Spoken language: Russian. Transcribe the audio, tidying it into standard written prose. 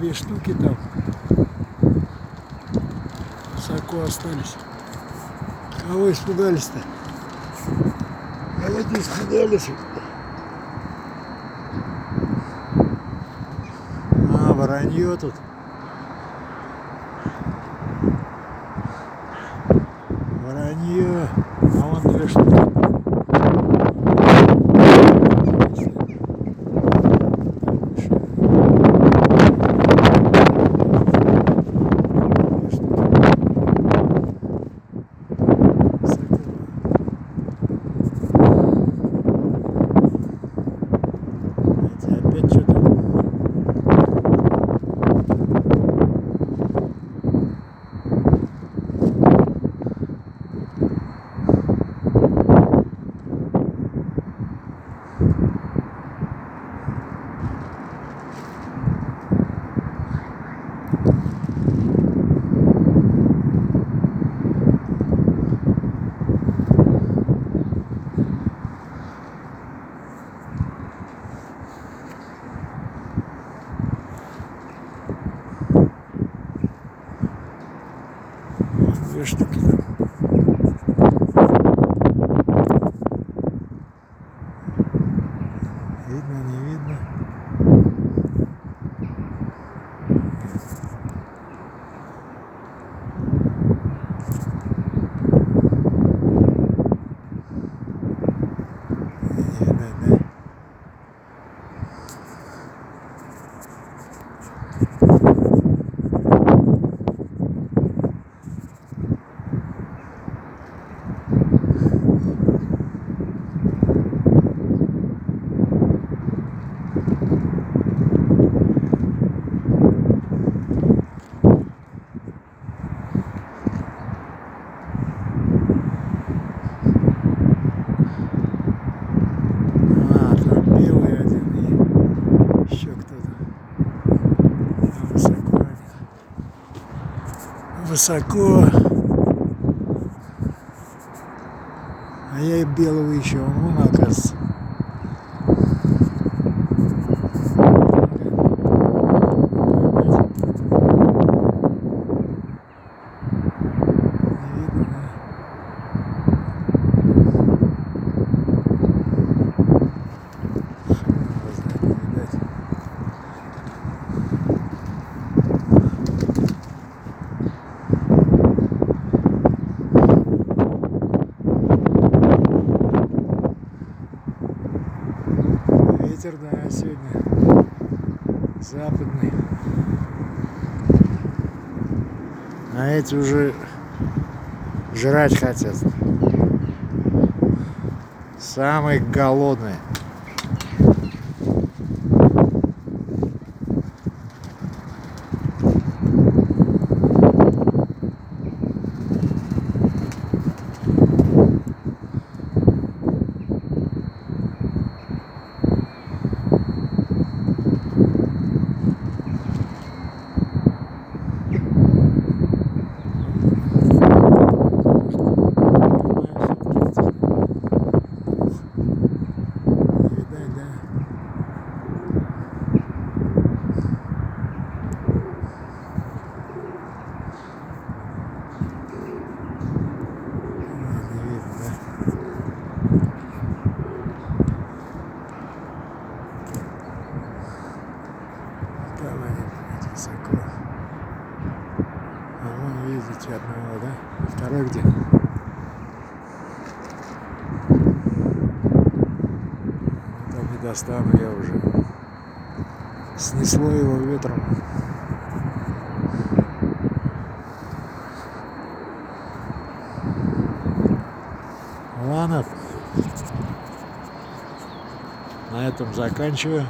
две штуки там высоко остались. Кого испугались-то? Кого-то испугались. А, воронье тут. Воронье. А вон две штуки. Опять что-то. Две штуки там. Видно, не видно. Не видно, да? А, там белый один и еще кто-то. Там высоко. Высоко. А я и белого ищу, а вон оказывается. Не видно, да? Не видать. Ветер, да, сегодня западный. А эти уже жрать хотят. Самые голодные. Там они высоко. А вон видите одного, да? Второй где? Там не достану я уже. Снесло его ветром. Ладно. На этом заканчиваю.